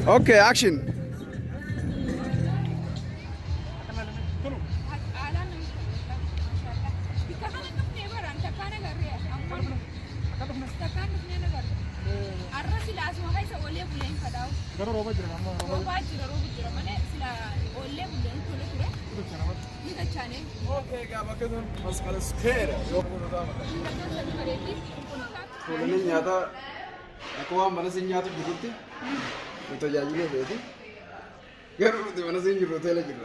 Okay, action. Okay, gabakadun maskala skera. Kulani nyata aku mana sih nyata begitu? Itu jadi le begitu. Garu di mana sih juru tele gitu.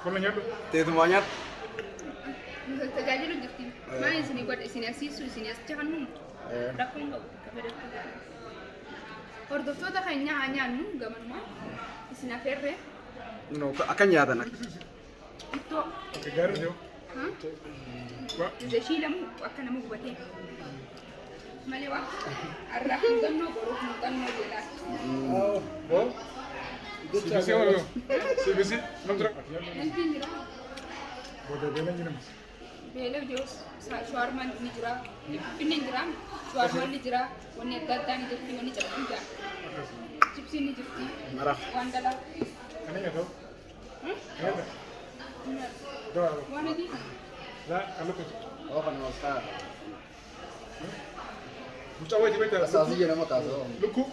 Kulani nyata. Te tu banyak. Jadi lu gitu. Mana sini buat sini asisu sini jangan mu. Rakun lo. Ordo tuh tak hanya nu gaman mah. Sini ferre. No, akan nyata nak. Itu. Garu dia. Hah? Jadi lamu akan namu buatnya. Malewa. Arrakun danno baru danno jelas. Oh, oh. Sibisi apa? Sibisi, nomor. Nanti jira. Bodoh dia nanti nama. Bela jo shawarman ni jira. Pinne jira. Shawarman ni jira. Wanne dadda ni jira. Wanne chappuja. Chipsi ni jira. Marah. Wandala. Kan ya tuh? Ada. Doa. Wanne di. Lah, kalau tu. Oh, kan maskara. Mucha wajib itu. Asasi je nama kaso. Luku.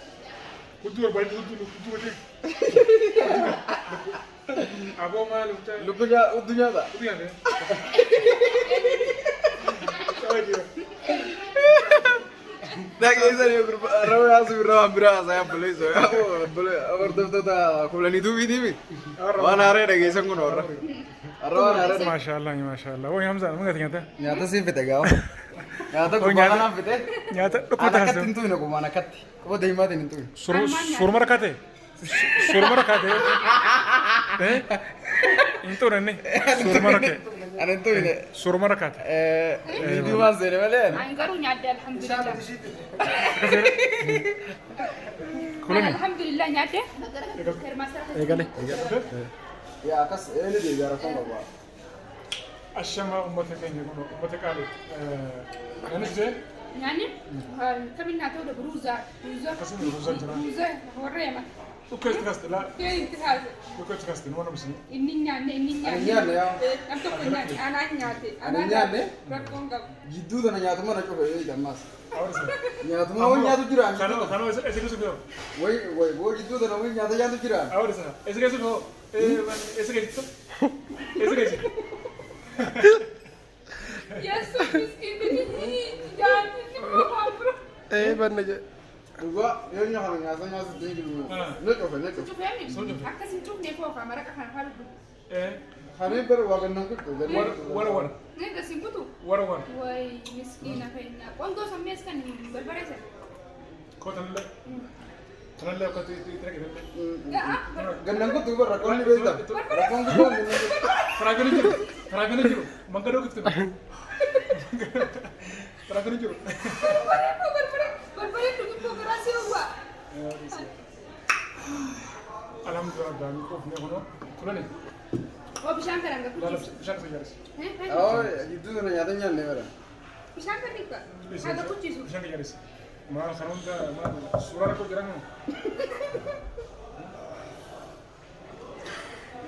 Kudu apa itu kudu aja. Apa malu mucha. Luku ja udunya tak? Kudu ya. Wajib. Dah kisah ni grup rawa asu rawa bira saya boleh so. Boleh. Awak tu ta kulani tu bidi bi. Mana ada dah kisah kono orang. Rawa ada. Masyaallah, masyaallah. Oh, Hamza, mana tengah? Nyata sih bete gao. Nyata kumana na bete. Nyata. Ada kat itu ni kumana kat. Kau dah imat ini tu. Surmar kate. Surmar kate. Itu nene. Surmar kate. Ada itu ini. Surmar kate. Video mas ni mana? Angkaru nyada alhamdulillah. Kulani. Alhamdulillah nyada. Egale. Ya akas ini dia biar aku bawa. Ashama ummataka يقولون ummataka عليك. أنا زين. يعني كم ناتو ده بروزة قسم بروزة جرا. بروزة وريما وكيف تكست لا. كيف تكست وكيف تكست وانا بسني. إني نياني أنت كنا أنا نياتي نياني. ركونغ Jitu tu nanya tu mana coba ini jamas. أول سنة. Nyata mau nyata jiran. كانوا إيش كيسو. Woi jitu tu nama nyata jiran. أول سنة. إيش كيسو. إيش كيسو. إيش كيسو. يسوع مسكين بني جاني Benar je. Gua yang nyata tinggi dulu. Nak شوف يعني أكاسي شوف نفوق كاميرا كان حلو Hari berwagan nangkut tu. ورا. نيجا سيمبوتو ورا. وي مسكينة فينا كوندو سميس كان بالبريسة كوتن لا. كنا لا كنت ترى كده. Gandang tu berakon ni beda. Rakon tu kan. Faragani jiru. Mangkado gitu. Faragani jiru. Berbalik dengan koperasi gua. Alhamdulillah dan kof ni kono. Kulani. Oh bisa kan enggak لا لا kucing? بشان سيارس. Oh itu tu nyata ni mana? Bisa kan nih kak? Ada kucing su. بشان سيارس. ما خلون ده ما سورة كو جرانو.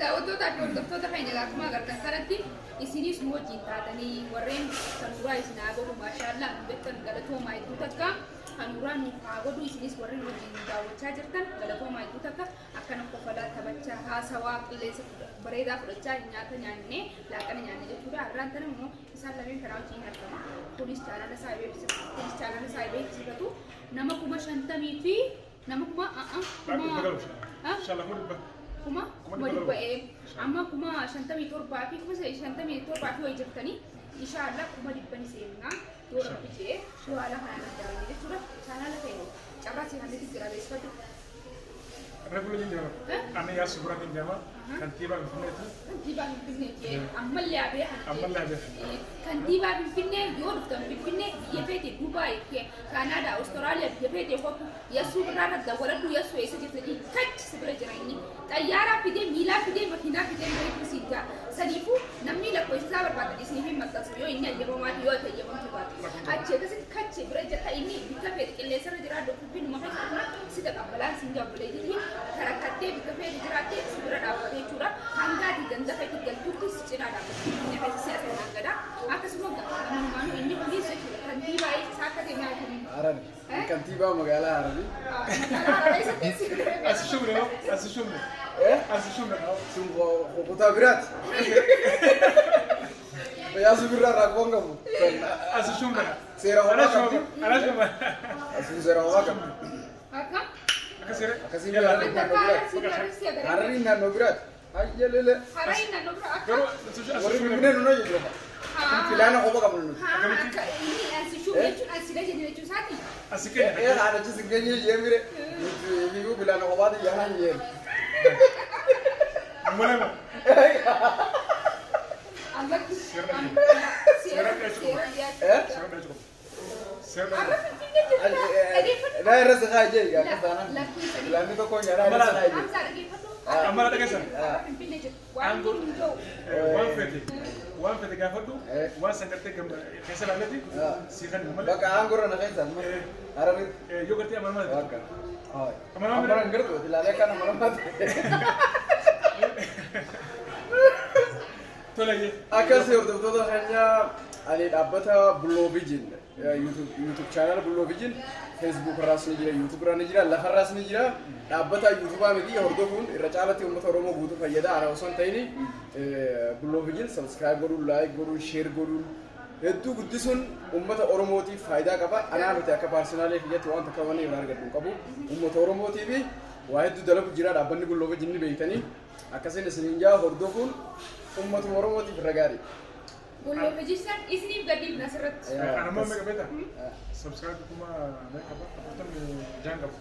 Daawwattoota adda hordoftoota keenya akkuma agartan kanatti isinis nu wajjin taatanii warreen sanuuraa isin haa godhu maashaallah bettan galatoomaa hedduu takka sanuuraa nu haa godhu isinis warreen wajjin daawwachaa jirtan galatoomaa hedduu takka akkana kofalaa taphachaa haasawaa qilleensa bareedaa fudhachaa nyaata nyaannee laaqana nyaanne jechuudha har'aan tana immoo isaan lameen karaa wajjin argama kunis chaanala isaa beeksifatu nama 50,000 fi nama kuma amma kuma 57 fi kuma 57 fi hojjetanii inshallah kuma dibbani seenaa yoo rabbi jee su'aala kana danda'anii jechuudha chaanala ta'e cabaasii kan itti jiraachifatu. Regular jama. Ane ya subra min jama. Kantiba Finneeti. Kantiba Finneeti. Ammallee abee hanqee. Ammallee abee. Kantiba Finnee yoo dhuftan Finnee biyya feete Dubaay, Kanaadaa, Awustiraaliyaa biyya feete hoppu yasuu biraarra dawaladhu yasuu eessa jirtanii kachi sibira jira inni. Xayyaaraa fidee miilaa fidee makiinaa fidee marii kusiigaa. Saniifuu namni lakkoofsisaa barbaada isiniif hin maxxansu yoo inni ayyabamaa yoo ta'e ayyabamtu baatu. Achi akkasitti kachi achi bira jetta inni bikka feeti qilleensarra jira dubbiin numa keessatti si taqabbalaan siin jabbulee jirti karakkattee bikka feeti jiraatte si bira dhaabbatee jechuudha hangaati ganda feeti galtuutti si cinaa dhaabbate inni feeti si asii hangadha akkasuma namoonni inni kunis jechuudha kantiibaa isaa akka keenyaa kun Arabi. Kantiibaa magaalaa Arabi. Asishumne. Sun kutaa biraati. Yaa birraa raakboon qabu. Asishumne. Seera homaa qabdi. Arashuma. Asin seera homaa qabdi. Akasire. Akkasii naannoo biraati. Harariin naannoo biraati. Ayyalele. Harayin naannoo bira akka Garuu Warri Finfinnee nuna jechuudha. Filaana qofa qabnu nuti. akka inni ansishuu jechuun ansila jedhu jechuu isaati. asikenya. Haadha si keenya jeemire. Nuti filaana qofaati yaanaan jeem. Mulema. Allakki Seera Naa irra si haa jee yaa kasaana. Filaanni tokko nyaanaa irra si haa jee. Amara dhageessan. Waan Waan fete gaafadhu waan sangartee keessa laallatti si kan malee. Bakka aangorra na keessa amma. Arabi. Yoo gartee amanamaa Bakka. Haa. Amanamaa Amara ngirtu ilaalee kana amanamaa ta'e. tola jee. Akkasii hordoftoota keenya ani dhaabbata Bulloo Viijin YouTube channel Bulloo Viijin Facebook irraas ni jira YouTube irra ni jira lafa irraas ni jira dhaabbata YouTube miti hordofuun irra caalatti uummata Oromoo guutuu fayyada ana osoo hin ta'in Bulloo Viijin subscribe godhuun like godhuun share godhuun hedduu guddisuun uummata Oromootiif faayidaa qaba anaa miti akka paarsonaalee kiyyatti waan takka waan irraa argadhu qabu uummata Oromootiif waa hedduu dalagu jira dhaabbanni Bulloo Viijin ni beeytanii akkasiin isiniin jaa hordofuun uummata Oromootiif irra gaarii. Bulloo Viijin isiniif gadhiif nasirratti. Anammoo meeqa beektaa? Subscribe kuma meeqa qaba? 45 qaba.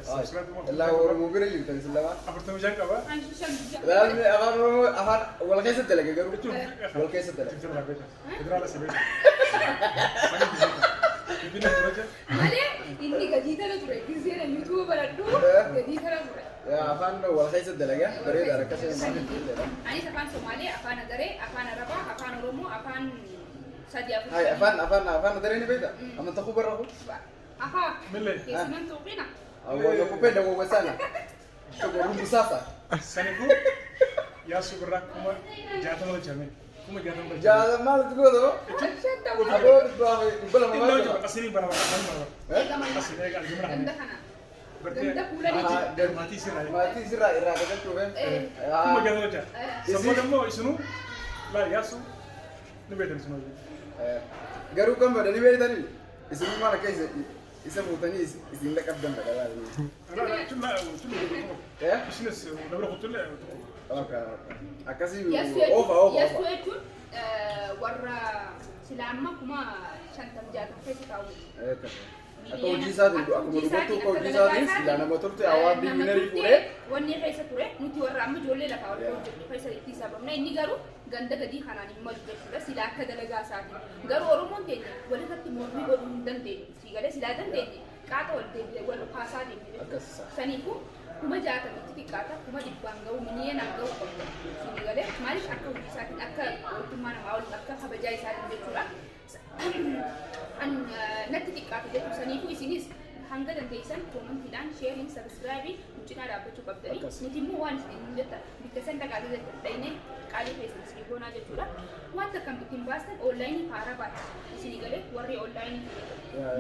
Subscribe kuma Illaa Oromoo bira jirtan isin lamaan. 45 qaba. Ilaalme afaan Oromoo afaan wal keessatti dalage garuu wal keessatti dalage. Federal beekta. Federal asi beekta. Bibina duraja. Malee inni gadii tana ture gisee YouTube baradhu gadii tana ture. Afaan wal keessatti dalage bareeda akkasii. Anis afaan Somaalee, afaan Adaree, afaan Arabaa, afaan Oromoo, afaan sadii afur. Hai afaan Adaree ni beekta? Amantaa kubarra kun? Afaan. Millee. Keessumaan tuuqina. Awwaala kupenda kwa sana. Kwa rumbu sasa. Sanifu yaa subirraa kuma 60 hojjame. Kuma 60 hojjame. Jaza mal tu godo. Abo dua bala Illee mama. hojjame asini bara bara. Asini eegaa gimra Ganda kana. kana. Ganda fuula ni jira. Dan Maatii sirraa. mati sira ira daga tuwe. Kuma 60 hojjame. Sabbo dammoo isinu laa yaasu ni beektan isinu hojjame. Garu kan badani beetani. Isin mara keessa isa fuutanii isin laqabdan dagalaa. Isinis dabra kutulle. Akkasii Yassu ofa. jechuun warra silaamma kuma 50 keessa taa'u. Akka hojii isaatiin akkuma dubartuu akka hojii isaatiin silaa nama turte hawaasni diinarii fuudhee. Wanni keessa ture nuti warra amma ijoollee lafaa wal hojjetu keessa itti sababna inni garuu ganda gadii kanaan hin malu jechuudha silaa akka dalagaa isaati. Garuu Oromoon keenya walirratti mormii godhuu hin dandeenye. Siigalee silaa dandeenye qaata wal deebi'ee wal kaasaa deemte. Saniifuu kuma 60 xiqqaata kuma 100 ga'u miliyoonaan ga'u qabda. Siigalee maaliif akka hojii isaatiin akka mootummaa namaa waliin akka kabajaa isaatiin jechuudha. Natti xiqqaatu jechuun saniifuu isinis hanga dandeessan koomantiidhaan sheeriin sabsiraabii cinaa dhaabbachuu qabdanii nuti immoo waan isin hin jetta bikka san dhaqaatee dhaynee qaalii keessan isin goonaa jechuudha. Wanta akkam ittiin baastan onlaayinii haaraa baata isinii galee warri onlaayinii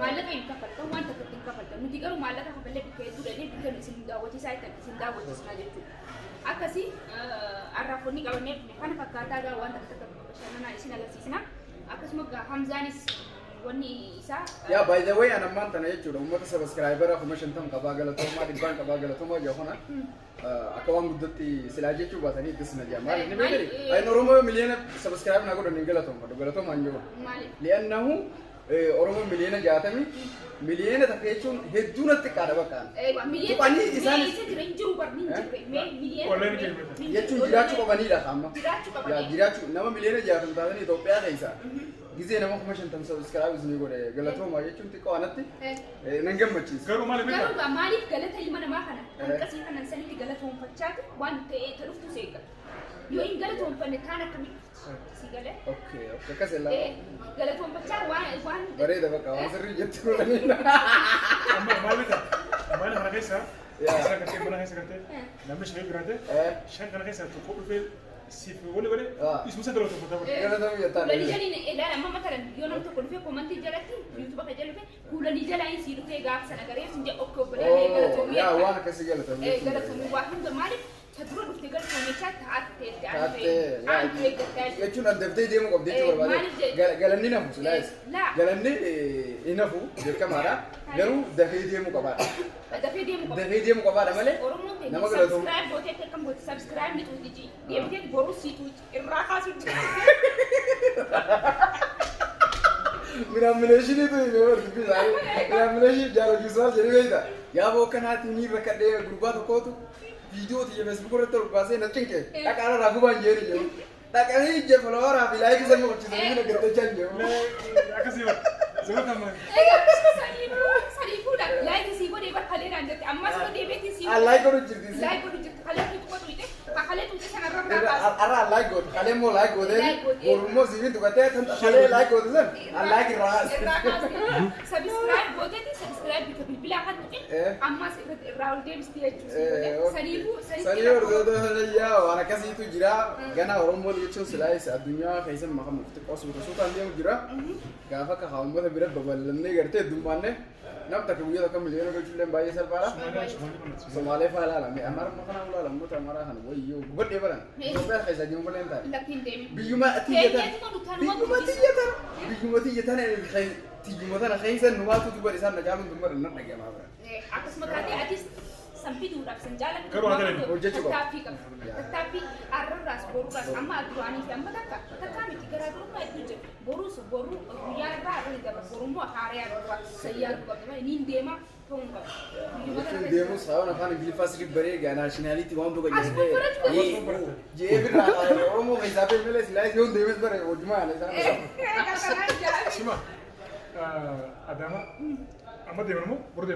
maallaqa hin kaffaltan wanta akka ittiin kaffaltan nuti garuu maallaqa kaffallee bikka hedduu dhaqnee bikka isin daawwachiisaa isin daawwachiisnaa jechuudha. Akkasii arraafonni qabannee kana fakkaataa gaa wanta akka bashannanaa isin agarsiisna. Akkasuma Hamzaanis wanni isaa Yeah, by the way, ana manta na jechuudha uummata subscriber kuma 50 qabaa galatoomaa dhibbaan qabaa galatoomaa jedhuna akka waan guddatti silaa jechuu baatanii itti sina jaa maali ni beekani ayin Oromoo miliyoona subscribe na godhan galatoomaa hin jiru li'annahu Oromoo miliyoona 60 miliyoona takka jechuun hedduu natti qaadha bakka tuqanii isaan jechuun jiraachuu qabanidha amma jiraachuu nama miliyoona 60 taatanii Itoophiyaa keessa gisee nama kuma 50 subscribe isin godhe galatoomaa jechuun xiqqoo anatti nan gammachiisa. Garuu maaliif galata ilma namaa kana hanqasii kanan sanitti galatoonfachaati waan ta'ee ta'uuftu seeqa. Yoo hin galatoonfanne kaan akkamii si galee. Okay, akkas illa. Galatoonfachaa waan bareeda bakka waan sirrii jetti godhaniin. Amma maal bita? Maal kana keessa? Isa gartee mana keessa gartee namni shan biraate shan kana keessa tokko dhufee siif wali wali ismusa galatoon fata. Galatoon jettaan. kuulanii jaliin ilaala amma matalan yoo namni tokko dhufee komantii jalatti yuutuuba kan jalatti kuulanii jalaa hin sii dhufee gaafa sana garee sin jedhu okkoo balee galatoomii. Yaa waan akkasii galatoomii. Galatoomii waa hunda maaliif Sadura dhuftee galatoomichaa taatee jechuun addaftee deemuu qabdi jechuudha barbaade. Galanni nafu silaayis. Galanni hin nafu beekamaadha. Garuu dafee deemuu qabaadha. dafee Dafee deemuu qabaadha malee nama galatoomu. subscribe gootee akkam goote subscribe ni tuuti deemtee boruu sii tuuti irraa kaasuu Minaamination itu ini orang tu bisa. Minaamination jalan jual jadi beda. Ya bawa kan hati ni rekat dia grup atau tu video tu je Facebook orang tu bahasa nak cengke. Tak ada ragu banjir je. Tak ada je follower apa like sama macam tu ni nak kita cengke. Aku sih, sebab kamu. Sarifu dah like sih kau debat kalian anda. Amma sih debat sih. Like kau jadi sih. Like kau jadi kalian itu kau tu itu. Kalian tu sangat ramai. Ara like kau. Kalian mau like kau deh. Orang sih tu kata kalian like kau tu kan. Like ras. Subscribe kau deh. Subscribe kita bila kan mungkin. Amma sih Raul James dia cuci. Sarifu. Sarifu tu ya. Anak kasih itu jira. Gana orang mau lihat selain dunia kaisam makam mukti kau suruh dia jira. Gafa kaham boleh berat babalnya gerti dumpannya. Nam tak kemudian tak kemudian orang cuci lembaga selpara. Somali file lah. Amar makan ulah lambu tamara han. Woi yo. Buat dia barang. Sampai kaisa jom boleh entar. Biyuma tiyatan. Biyuma tiyatan ni tiyuma tan kaisa nuwa tu tu barisan nak jalan dumbar nak lagi apa? Atas makanya atis sampai durap senjalan. Tetapi arras boruras amma aduani amma tak kami tiga rumah itu je. Boru biar apa ni dapat boru mu hari ada saya bagaimana ini dema tunggu. Demo saya nak kan gili fasili beri nationality wan tu kan jadi. Je bila orang mau hisap bela silai jauh demo beri ujma ni sana. Sima, adama. Amma deemnu boru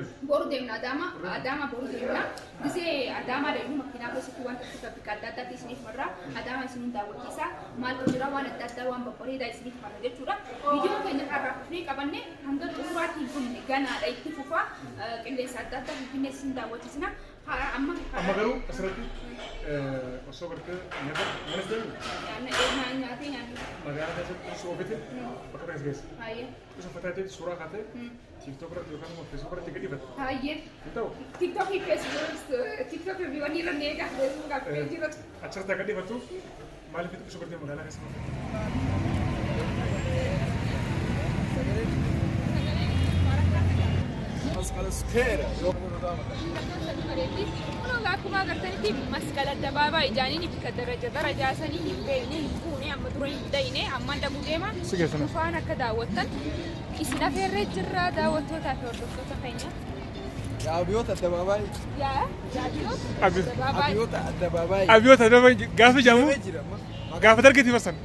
deemna adama boru deemna gisee adama deemu makiinaa keessatti waan tokko adda addaatti isiniif marra adama isiniin daawwachiisa maaltu jira waan adda addaa waan babbareedaa isiniif marra jechuudha viidiyoo keenya har'aa fufnee qabanne hanga xumuraatiin kun ganaadha itti fufaa qilleensa adda addaa finfinnee isin daawwachiisna amma garuu asirratti osoo gartee nyaatee magaalaa keessatti osoo ofiitti bakka kana geesse. Osoo fataatee suuraa kaatee TikTok irratti yookaan immoo Facebook irratti gadhiifate. TikTok TikTok waan irra neegaa gaaffee jiratu. Achirratti gadhiifattu maaliif itti osoo gartee magaalaa keessatti? Maskala skeera. Akkuma agartanitti maskala addabaabaa ijaaniin bika darajaa sanii hin beekne hin fuune amma dura hin dayne amma damuu deema dhufaan akka daawwattan isin afeerree jirra daawwattootaa fi hordoftoota keenya. Abiyoota addabaabaayii. Abiyoota addabaabaayii. Abiyoota addabaabaayii gaafa jaamu gaafa dargiti masan.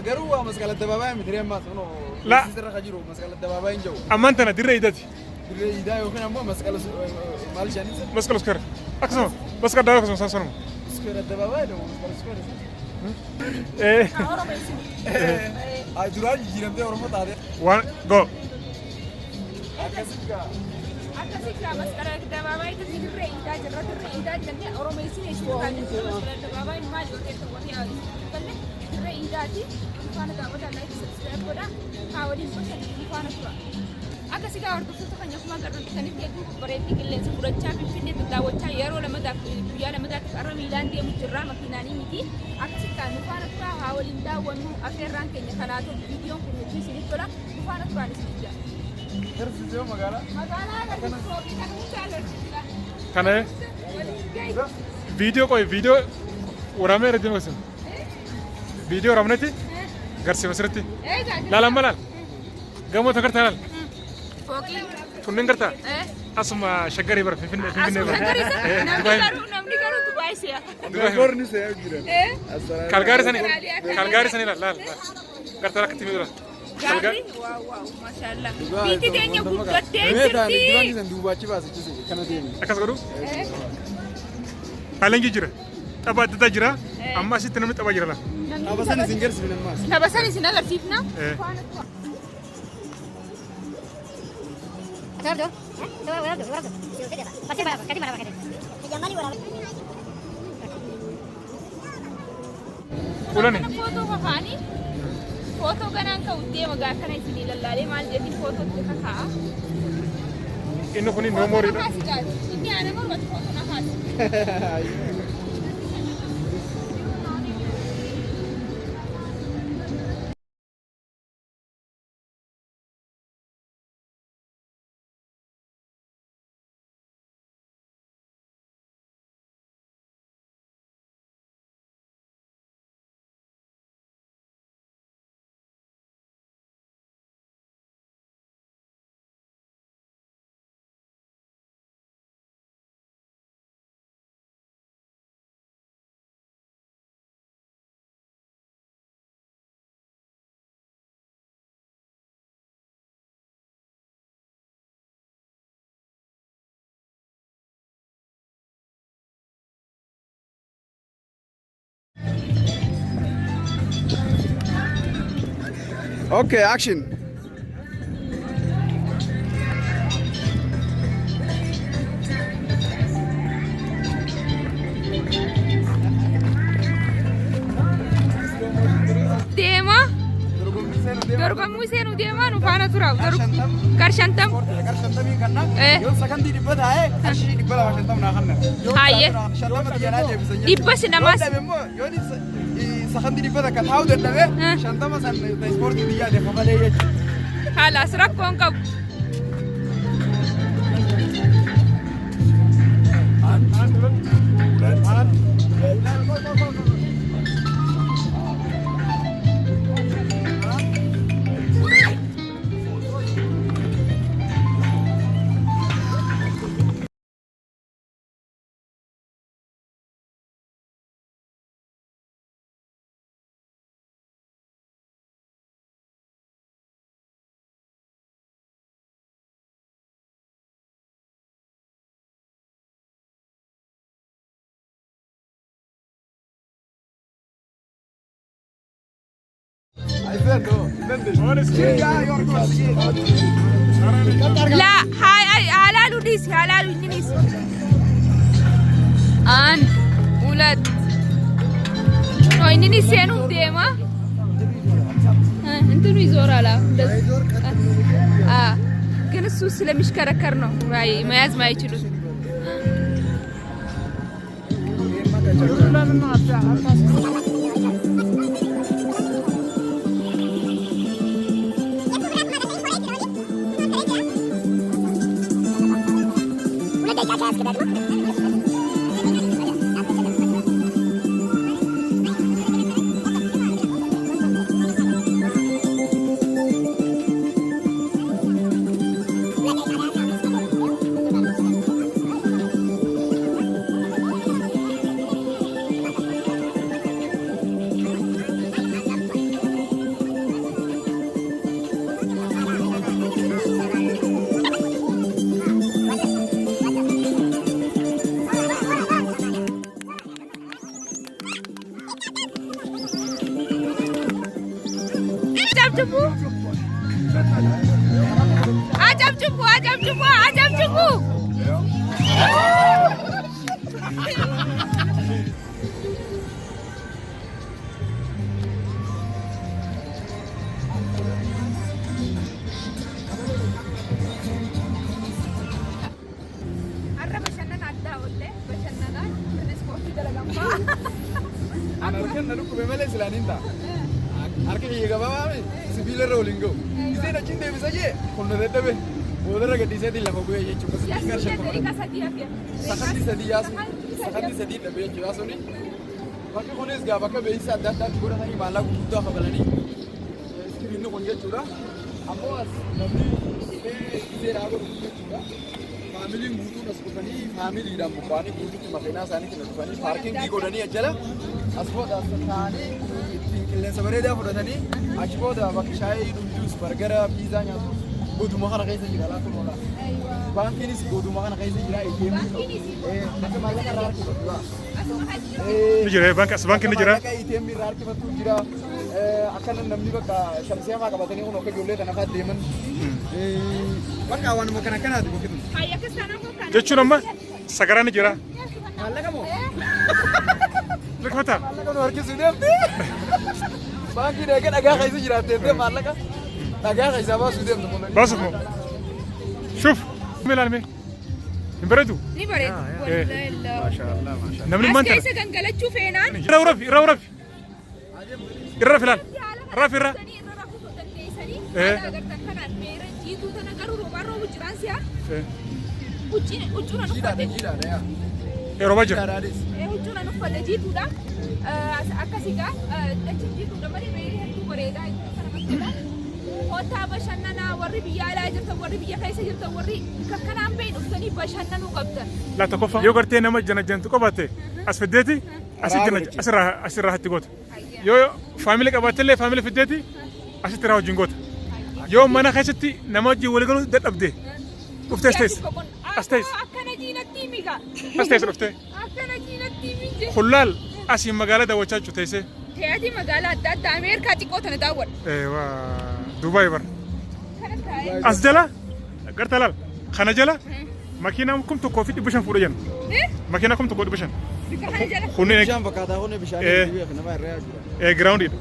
Garuu waa maskala addabaabaayii miti reemmaas kunoo. La. Sirra ka jiru maskala addabaabaayii hin jiru. Ammaan tana dirree hidhati. Dirree hidhaa yookaan ammoo maskala maal shaniisa. Maskala skeera. Akkasuma maskala addabaabaa akkasuma sanuma. Skeera addabaabaayii dha maskala skeera. Duraan jijjiiramtee Oromoo taate. Waan go. Akkasitti maskala addabaabaayii tatti dirree hidhaa jirra dirree hidhaa jennee Oromoo isin maskala addabaabaayii maal yoo ta'e dirree hidhaati faana daawwataa laayik subscribe godha haa waliin gosa faana tura. Akkasii gaa hordoftoota keenya akkuma agartanitti eeguu bareeddii qilleensa fudhachaa finfinnee daawwachaa yeroo lamadaaf guyyaa lamadaaf qarra miilaan deemu jirra makiinaanii miti akkasii gaa nu faana tura haa waliin daawwannu afeerraan keenya kanaa ta'u viidiyoon kun hedduu isiniif tola nu faana turaan isiniif jira. Tersiisee magaalaa. Magaalaa agarsiisuu kan hundaa agarsiisudha. Kana viidiyoo waraabamee irratti deemasisu. Viidiyoo waraabnetti garsiima sirriitti. Laalaan malaal gamoo tagartaa laal. Kunneen gartaa asuma shaggarii bara finfinnee bara. Namni garuu Dubaay se'a. Dubaay se'a jira. Kalgaarii sanii laal gartaa akkatti miidhura. Gaarii waaw maashaallah. Biitti teenya guddattee jirti. Dibaanni san duubaachi baasichise kana deemi. Akkas godhu. Haalaan jijjiira. tapha adda addaa jira. Amma asitti namni tapha jira la. Tapha sana isin garsiifne ammaas. Tapha sana isin agarsiifna. Ulani. Foto kafaani. Foto kanaan ka'uttee magaa kana isin ilaallee maal jedhi foto itti kakaa. Inni kun no more dha. Inni ana mormatti foto na kaasi. Okay, action. Deema. Dorgommii seenuu deemaa nu faana tura. Qarshantam. Qarshantamii kanna. Yoo sakandii dhibba taa'ee qarshii 250 naa kanna. Hayyee. Shantama xiyyaanaa deebisanii. Dhibba si namaas. Yoo sakandii dhibba takka taa'uu dadhabee shantama san ispoortii biyyaa deefamalee jechuudha. Haalaas rakkoon qabu. لا هاي لوديس هاي لوديس an ulat oh ini nih sianu dema itu nih zorala ግን እሱ ስለሚሽከረከር ነው መያዝ ማይችሉ አጨብጭቡ Arke gabaa sibiila rolling go. Iseen achiin deebisa jee qonna dadhabe boodarra gadhiiseetiin lafa bu'ee jechuudha. Sakandii sadii dhabee jechuudha suni. Bakki kunis gaa bakka beeksisa adda addaatti godhatanii maallaqa gurguddaa qabalanii iskiriinni kun jechuudha. Ammoo as namni isee dhaabatu jechuudha. Faamiliin guutuun as dhufanii faamiliidhaan buqqaanii guutuutti maqinaa isaaniitiin dhufanii paarkingii godhanii ajjala as booda as taa'anii qilleensa bareedaa fudhatanii achi booda bakka shaayii dhugduus bargara piizaa nyaatu goduma kana keessa jira laatu mola baankiinis goduma kana keessa jira ATM akka maallaqa irraa harkifatu Ni jira banka as banki ni jira. Maallaqa ATM irraa harkifatu jira. Akkana namni bakka shamsee fa'aa qabatanii kun akka ijoollee kana fa'aa deeman. Bakka waanuma kana kanaati bukkitu. Jechuun amma sagaraa ni jira. Maallaqa moo? Liqmata. Maallaqa nu harkisuu deemte. Baankii dhagaa keessa jiraattee maallaqa dhagaa keessaa baasuu deemte. Baasuuf moo? Shuf. Milaalme. Hin bareedu? Ni bareedu. Maashaallah maashaallah. Namni As manta. keessa gangalachuu feenaan. Irra urafi irra urafi. Irra filaan. Rafi irra. Agartan kanaan meera jiituu tana garuu roobaan roobu jiraan si'a. Huccuun Jiidhaadha jiidhaadha yaa. Yeroo jira. huccuun uffata jiituudha. Akkasigaa dachiin jiituudha malee meerri hedduu bareedaa kana bakkeedha. Hotaa bashannanaa warri biyya alaa jirtan warri biyya keessa jirtan warri kanaan bahin dhuftanii bashannanuu qabdan. Laata qofa. Yoo gartee nama jana jantu qabaate as fiddeeti asirraa hatti goota. Yoo faamilii qabaatellee faamilii fiddeeti asitti irraa wajjin goota. Yoo mana keessatti nama wajjin waliigaluu dadhabde dhuftees ta'es as ta'es Akkana jiinatti miga. as ta'es dhuftee Akkana jiinatti miti. hullaal asiin magaalaa daawwachaa jirtu teessee Teyaati magaalaa adda addaa Ameerikaa xiqqoo tana daawwadha. Dubaay bara. Kana taa'ee. As jala garta laal kana jala makiinaan kum tokkoo fi 500 fuudha jenna. Makiinaa kum tokkoo 500. Kana jala. Kunneen Bishaan fakkaataa kun bishaan nama irraa jira. giraawundiidha.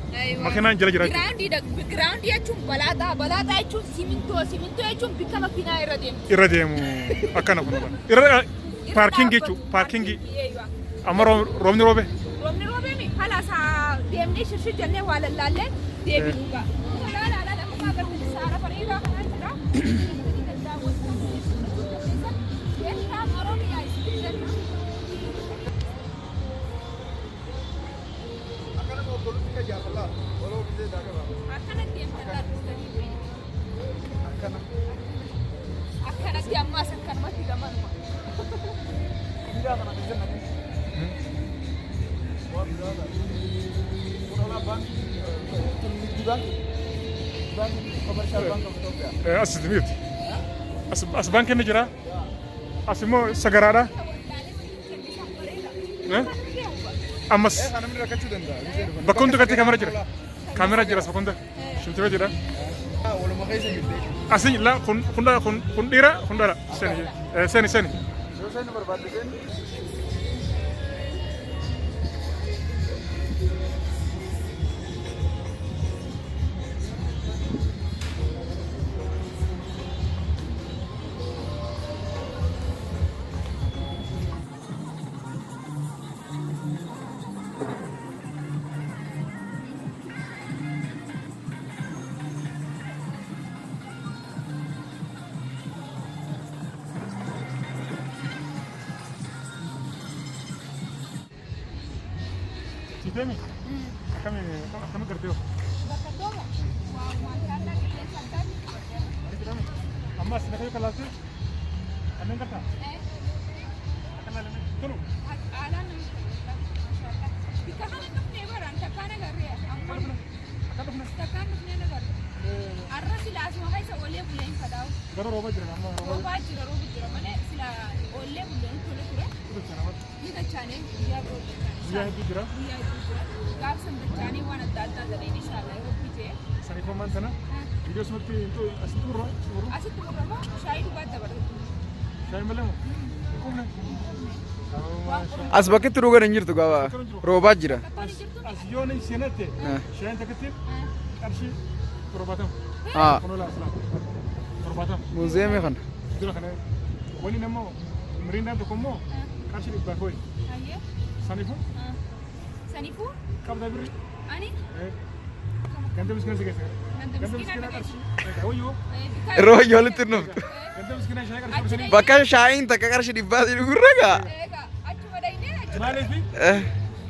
Makiinaan jala jira. Giraawundii jechuun balaaxaa jechuun simintoo jechuun bikka makiinaa irra deemu. Irra deemu akkana kun irra paarkingii jechuudha paarkingii amma roobni roobe. Roobni roobeemi haala isaa deemnee shirshir jennee waa lallaallee deebi'uudha. Laala akkuma agartanii saara bareedaa kanaa jira. Akkanatti ammaas akkanumatti gamanuma. As miti. As banki ni jira. As immoo sagaraadha. Ammas bakka hundi gatti kaamera jira. Kaamera jira bakka hunda. Shimtira jira. Walumaa keessa jirti. Asii la kun dhiira kun dhala. Seni. Yoo seenni barbaadde seenni. Sitemi. Kami kerja. Bakka tooma. Waan yaallaa qilleensa addaa ni Amma as nakaya kalasi. Amin kata. Akan lalu tulu. Haalaan maashaallah. Bikka kana dhufnee baraan takkaan agarree amma takkaan dhufnee agarre. Har'a sila asuma keessa oolee buleen fadaa'u. Garuu rooba jira amma Roobaa jira malee sila oolee buleen tole ture. Ni dachaanee guyyaa biroo dachaanee. Guyyaa hedduu jira. Guyyaa hedduu jira. Gaafsan dachaanee waan adda addaa jedheen inshaallah yoo bitee. Saniifoo maan sana viidiyoo sumatti asitti urra. Asitti murrama shaayii dhugaatti dabalatu. Shaayii malee moo? Kumne. As bakkitti dhugan hin jirtu gaafa roobaa jira. As yoo ni seenatte shaayii takkatti qarshii 70. Haa. Kun olaa aslaan 70. Muuziyeemii kana. Dura kana waliin ammoo miriindaan tokko immoo qarshii 100 ho'i. Ayyee. Saniifuu Saniifuu qabda birri. ani Ganda miskiina si geesse. ganda Ganda miskiinaa miskiina dhaqee. qarshii. Wayyoo. Yeroo wayyaa walitti hin dhuftu. Ganda miskiina shaayii qarshii kursanii. Bakka shaayiin takka qarshii dhibbaatii dhugurra gaa. Egaa achuma dhaynee achuma. Maaliifi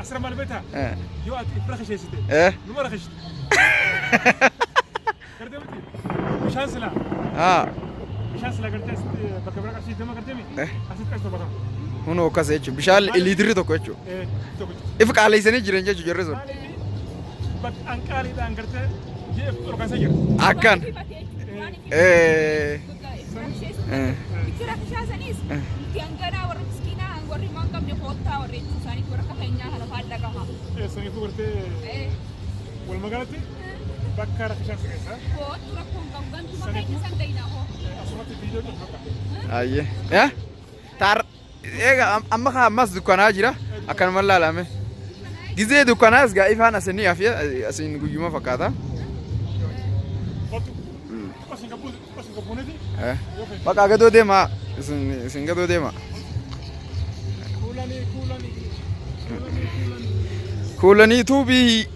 asirra maal beektaa? Yoo ati ifra kasheessite numa rakashite. Gartee miti bishaan silaa. Haa. Bishaan silaa gartee asitti bakka bira qarshii deema gartee mi? Asitti qarshii torbatamu. Kun akkas jechuun bishaan liitirii tokko jechuudha. Tokko. Ifa qaaleessanii jiran jechuudha jarri sun. Maaliifi bakka hanqaaliidhaan gartee ji'a dhorkaasa jira. Akkan. Bikira kishaasaniis itti hanganaa warri miskiinaa warri maan qabne koottaa warreen isaanii warra keenyaa kana faallaa qaba. Sanii fuudhee wal magaalatti bakka rakkishaan siqeessa. Kootu rakkoon qabu gantuma keenya san gahinaa hoo. Asumatti viidiyoo cufaka. Ayyee. Egaa amma ammas dukkanaa jira akkanuma laalame. Gizee dukkanaas gaa ifaan asanii hafi asiin guyyuma fakkaata. Bakka gadoo deemaa isin gadoo deemaa. Kuulanii tuubii.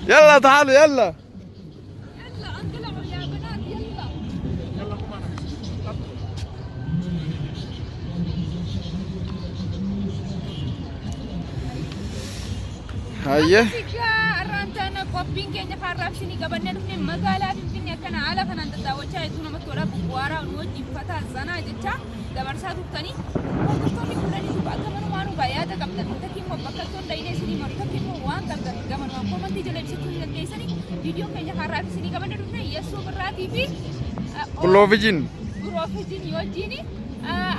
يلا تعالوا يلا يلا انطلعوا يا بنات يلا. يلا قوم معنا. هيا Arraantaan qophiin keenya har'aaf isinii qabannee dhufne magaalaa Finfinnee kana haala kanaan daawwachaa jirtu namatti tola bu'aaraa nu wajjin fataa zanaa jecha dabarsaa turtanii hordoftoonni kudhanii akka manumaanuu yaada qabdan takkiin immoo bakka toon dhayilee isinii maru takkiin immoo waan qabdan gamanumaan koomantii jala ibsachuu ni dandeessanii viidiyoo keenya har'aaf isinii qabannee dhufne Yesuus Birraatii fi Buloofijiin wajjin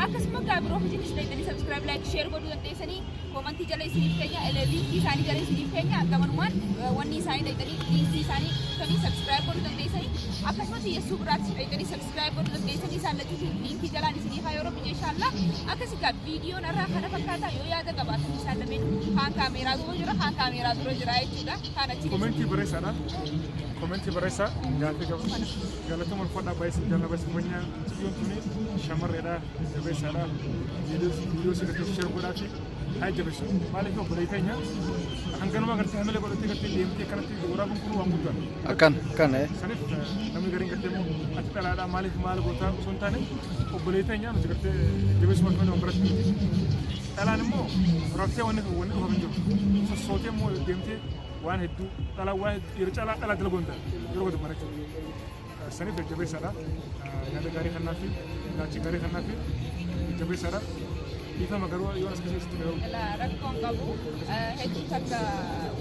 akkasuma Biroofijiinis dhaydanii subscribe like share godhuu dandeessanii komantii jala isiniif keenya linkii isaanii jala isiniif keenya gamanumaan wanni isaanii dhaydanii linkii isaanii kanii subscribe godhuu dandeessanii akkasumas Yesuus Birraatis dhaydanii subscribe godhuu dandeessanii isaan lachuu linkii jalaan isiniif haa yeroo biyya inshallah akkasigaa viidiyoon irraa kana fakkaataa yoo yaada qabaatan isaan lameen kaan kaameeraa dura jira kaan kaameeraa dura jira jechuudha kaan achi komentii bareessaadha. Komentii barreessaa gaaffii qabu galatuma ulfaadhaa baay'ee jaallatama banyaa biyyoon tuni shamarreedha jabeessaadha viidiyoo sirriitti share godhaa fi haa jabeessu maaliif obbolee keenya hanganuma gartee hamilee godhattee gartee deemtee kanatti waraabuun kun waan guddaa akkan saniif namni gariin gartee immoo ati dhalaadhaa maaliif maal gootaa osoo hin taane obbolee keenya nuti gartee jabeessu marfamee waan biratti miti dhalaan immoo raftee wanni dhufa hin jiru sossootee immoo deemtee waan hedduu dhala waan yeroo caalaa dhala dalagoonta yeroo wadi marachu saniif jabeessaadha yaada gaarii kannaa fi ilaalchi gaarii kannaa fi jabeessaadha dhiifama garuu yoo as keessatti garuu rakkoon qabu hedduu takka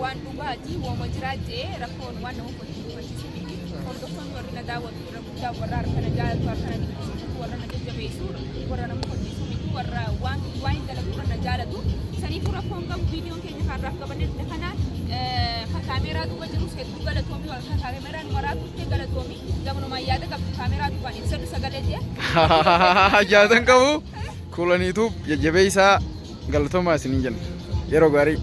waan dhugaatii wooma jiraatee rakkoon waan nama fudhachiisu miti hordoftoonni warri na daawwatu irra guddaa warra harka na jaalatu harka na dhiibsisu warra na jajjabeessu warra nama fudhachiisu miti warra waan hin dalagu irra na jaalatu saniifuu rakkoon qabu viidiyoon keenya har'aaf qabannee kanaan kaameeraa duuba jirus hedduu galatoomi warra kaameeraan maraa turtee galatoomi gamanumaan yaada qabdu kaameeraa duubaan ibsadhu sagalee jee jaadan qabu kuulaniitu jajjabeessaa galatoomaa isiniin jenna yeroo gaarii